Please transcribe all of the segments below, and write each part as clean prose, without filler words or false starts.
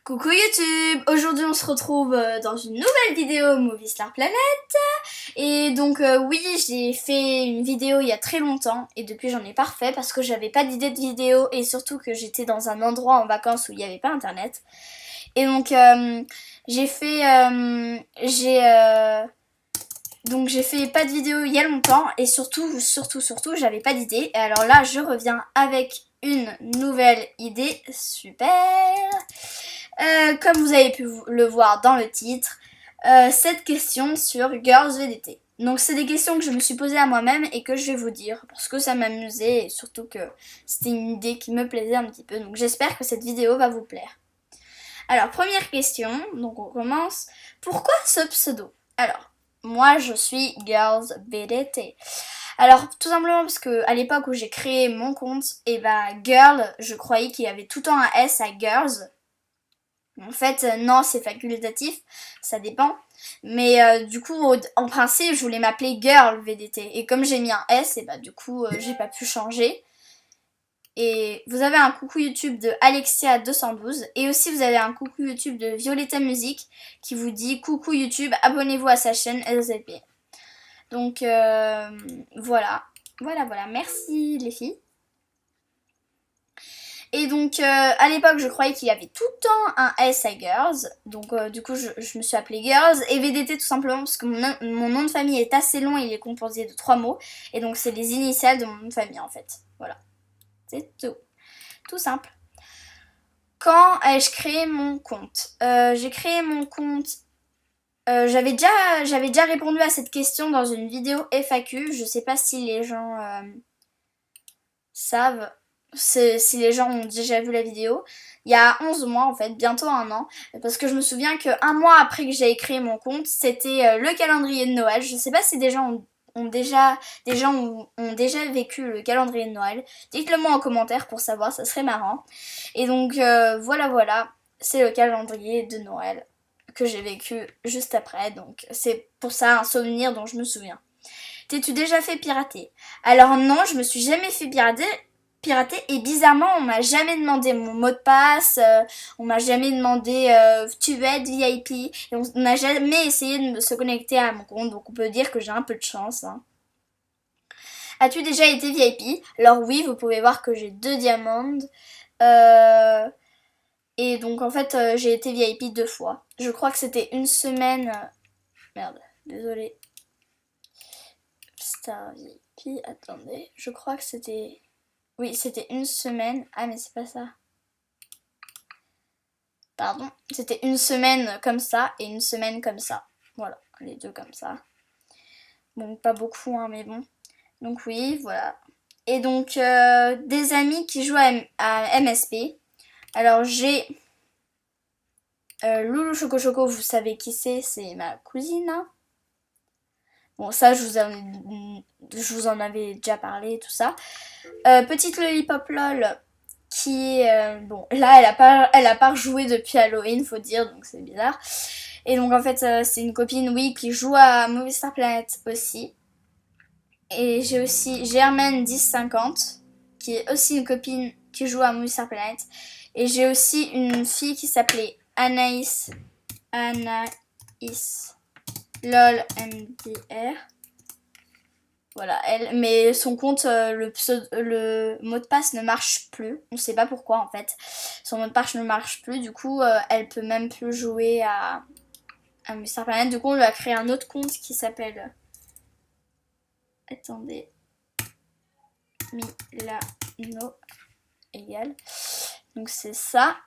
Coucou YouTube! Aujourd'hui on se retrouve dans une nouvelle vidéo Movie Star Planet. Et donc oui, j'ai fait une vidéo il y a très longtemps et depuis j'en ai pas refait parce que j'avais pas d'idée de vidéo et surtout que j'étais dans un endroit en vacances où il n'y avait pas internet. Et donc j'ai fait pas de vidéo il y a longtemps et surtout j'avais pas d'idée. Et alors là je reviens avec une nouvelle idée super. Comme vous avez pu le voir dans le titre, cette question sur Girls VDT. Donc c'est des questions que je me suis posées à moi-même et que je vais vous dire parce que ça m'amusait et surtout que c'était une idée qui me plaisait un petit peu. Donc j'espère que cette vidéo va vous plaire. Alors première question, donc on commence. Pourquoi ce pseudo? Alors, moi je suis Girls VDT. Alors tout simplement parce que à l'époque où j'ai créé mon compte, et girl, je croyais qu'il y avait tout le temps un S à girls. En fait, non, c'est facultatif, ça dépend. Mais du coup, en principe, je voulais m'appeler Girl VDT. Et comme j'ai mis un S, et du coup, j'ai pas pu changer. Et vous avez un coucou YouTube de Alexia212. Et aussi, vous avez un coucou YouTube de Violetta Music qui vous dit coucou YouTube, abonnez-vous à sa chaîne LZP. Donc, voilà. Voilà. Merci les filles. Et donc à l'époque je croyais qu'il y avait tout le temps un S à Girls. Donc du coup je me suis appelée Girls. Et VDT tout simplement parce que mon nom de famille est assez long et il est composé de 3 mots. Et donc c'est les initiales de mon nom de famille en fait. Voilà. C'est tout. Tout simple. Quand ai-je créé mon compte? J'ai créé mon compte... j'avais déjà répondu à cette question dans une vidéo FAQ. Je sais pas si les gens savent... Si les gens ont déjà vu la vidéo, il y a 11 mois en fait, bientôt un an, parce que je me souviens qu'un mois après que j'ai créé mon compte, c'était le calendrier de Noël. Je sais pas si des gens ont déjà vécu le calendrier de Noël. Dites-le moi en commentaire pour savoir, ça serait marrant. Et donc voilà, c'est le calendrier de Noël que j'ai vécu juste après, donc c'est pour ça un souvenir dont je me souviens. T'es-tu déjà fait pirater? Alors non, je me suis jamais fait pirater et bizarrement on m'a jamais demandé mon mot de passe, on m'a jamais demandé tu veux être VIP et on n'a jamais essayé de se connecter à mon compte, donc on peut dire que j'ai un peu de chance. Hein. As-tu déjà été VIP? Alors oui, vous pouvez voir que j'ai 2 diamants et donc en fait j'ai été VIP 2 fois. Je crois que c'était une semaine... Merde, désolée. Star VIP, attendez, je crois que c'était... Oui, c'était une semaine. Ah, mais c'est pas ça. Pardon. C'était une semaine comme ça et une semaine comme ça. Voilà, les deux comme ça. Bon, pas beaucoup, hein, mais bon. Donc oui, voilà. Et donc, des amis qui jouent à MSP. Alors, j'ai Loulou Choco Choco, vous savez qui c'est ma cousine. Hein. Bon, ça, je vous en avais déjà parlé, tout ça. Petite Lollipop LOL, qui est... bon, là, elle a pas rejoué depuis Halloween, faut dire, donc c'est bizarre. Et donc, en fait, c'est une copine, oui, qui joue à Movie Star Planet aussi. Et j'ai aussi Germaine 1050, qui est aussi une copine qui joue à Movie Star Planet. Et j'ai aussi une fille qui s'appelait Anaïs LOL MDR. Voilà, mais son compte, le mot de passe ne marche plus. On sait pas pourquoi en fait. Son mot de passe ne marche plus, du coup, elle peut même plus jouer à Star Planet. Du coup, on lui a créé un autre compte qui s'appelle... Attendez. Milano égal. Donc c'est ça.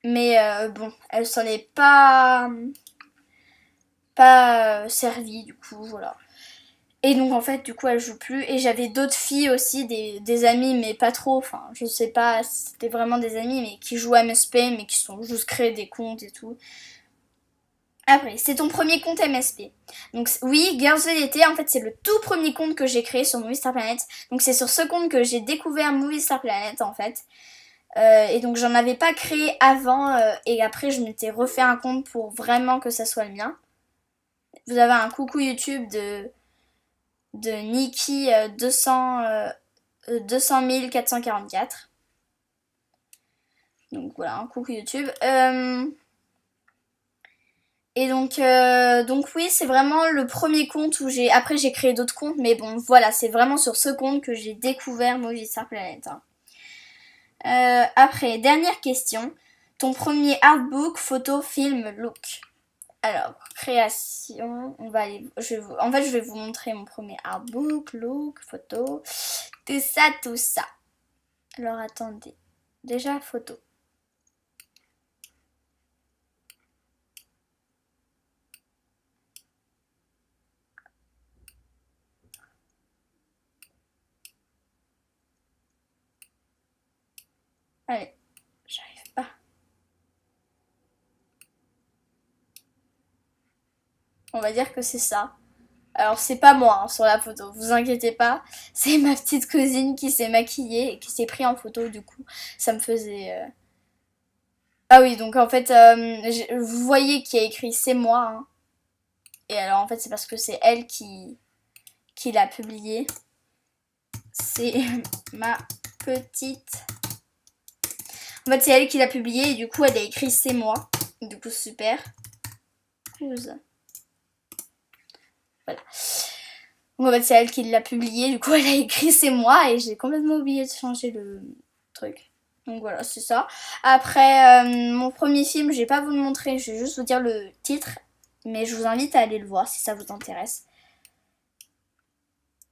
Mais bon, elle s'en est pas servie, du coup, voilà. Et donc en fait du coup elle joue plus. Et j'avais d'autres filles aussi, des amis mais pas trop. Enfin je sais pas si c'était vraiment des amis mais qui jouent à MSP mais qui sont juste créés des comptes et tout. Après, c'est ton premier compte MSP. Donc oui, Girls VDT, en fait c'est le tout premier compte que j'ai créé sur Movie Star Planet. Donc c'est sur ce compte que j'ai découvert Movie Star Planet en fait. Et donc j'en avais pas créé avant et après je m'étais refait un compte pour vraiment que ça soit le mien. Vous avez un coucou YouTube de Nikki 200 444. Donc voilà, un coucou YouTube. Et donc oui, c'est vraiment le premier compte où j'ai... Après j'ai créé d'autres comptes, mais bon voilà, c'est vraiment sur ce compte que j'ai découvert Movistar Planet. Hein. Après, dernière question. Ton premier artbook, photo, film, look. Alors, création, on va aller... en fait, je vais vous montrer mon premier artbook, look, photo, tout ça, tout ça. Alors, attendez. Déjà, photo. Allez, j'arrive pas. On va dire que c'est ça. Alors c'est pas moi hein, sur la photo, vous inquiétez pas. C'est ma petite cousine qui s'est maquillée et qui s'est pris en photo du coup. Ça me faisait... Ah oui, donc en fait, vous voyez qu'il y a écrit c'est moi. Hein. Et alors en fait c'est parce que c'est elle qui l'a publié. C'est ma petite... En fait c'est elle qui l'a publié et du coup elle a écrit c'est moi. Du coup super. Voilà. Donc en fait c'est elle qui l'a publié, du coup elle a écrit c'est moi et j'ai complètement oublié de changer le truc. Donc voilà, c'est ça. Après, mon premier film, je vais pas vous le montrer, je vais juste vous dire le titre. Mais je vous invite à aller le voir si ça vous intéresse.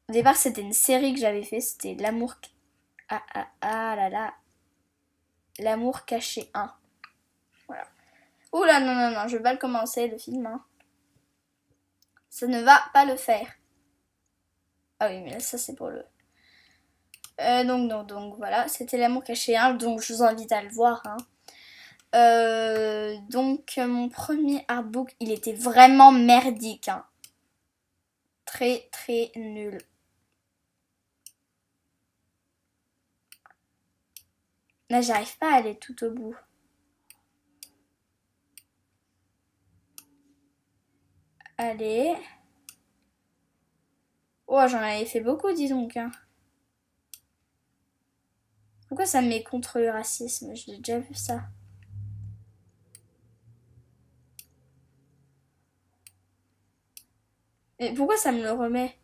Au départ, c'était une série que j'avais fait, c'était L'amour... Ah là là. L'amour caché 1. Voilà. Oula, non, non, non, je vais pas le commencer, le film. Hein. Ça ne va pas le faire. Ah oui, mais là, ça c'est pour le... donc voilà, c'était L'amour caché 1, donc je vous invite à le voir. Hein. Donc mon premier artbook, il était vraiment merdique. Hein. Très très nul. Là, j'arrive pas à aller tout au bout. Allez. Oh, j'en avais fait beaucoup, dis donc. Hein. Pourquoi ça me met contre le racisme? J'ai déjà vu ça. Mais pourquoi ça me le remet?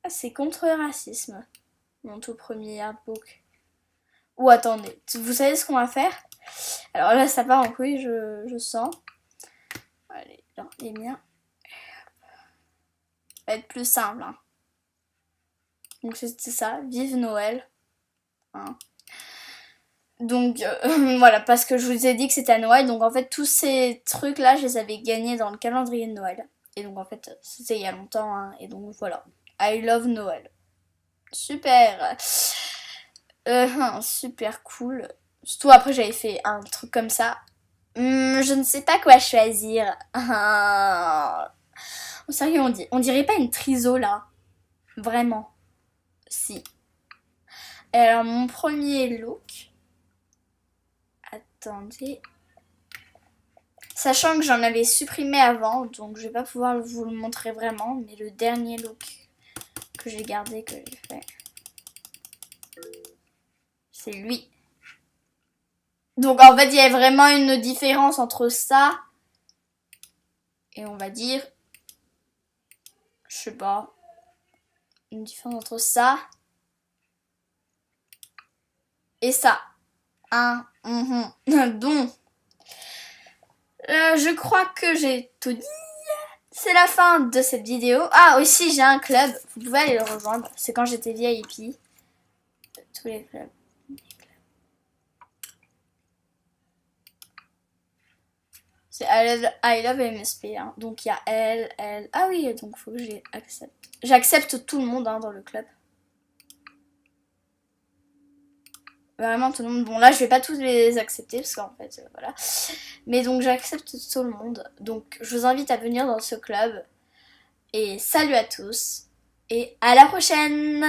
Ah, c'est contre le racisme. Mon tout premier artbook. Ou attendez, vous savez ce qu'on va faire? Alors là, ça part en couille, je sens. Allez, alors, les miens. Ça va être plus simple. Hein. Donc c'était ça, vive Noël. Hein. Donc voilà, parce que je vous ai dit que c'était à Noël. Donc en fait, tous ces trucs-là, je les avais gagnés dans le calendrier de Noël. Et donc en fait, c'était il y a longtemps. Hein, et donc voilà, I love Noël. Super. Super cool. Surtout après, j'avais fait un truc comme ça. Je ne sais pas quoi choisir. Au sérieux, on dirait pas une triso là. Vraiment. Si. Alors, mon premier look. Attendez. Sachant que j'en avais supprimé avant, donc je vais pas pouvoir vous le montrer vraiment, mais le dernier look que j'ai gardé, que j'ai fait, c'est lui. Donc en fait, il y a vraiment une différence entre ça et on va dire, je sais pas, une différence entre ça et ça. Hein, donc, je crois que j'ai tout dit. C'est la fin de cette vidéo. Ah, aussi, j'ai un club. Vous pouvez aller le rejoindre. C'est quand j'étais vieille hippie. Tous les clubs. C'est I love MSP. Hein. Donc, il y a elle. Ah oui, donc faut que j'accepte. J'accepte tout le monde hein, dans le club. Vraiment tout le monde. Bon, là, je vais pas tous les accepter parce qu'en fait, voilà. Mais donc, j'accepte tout le monde. Donc, je vous invite à venir dans ce club. Et salut à tous. Et à la prochaine!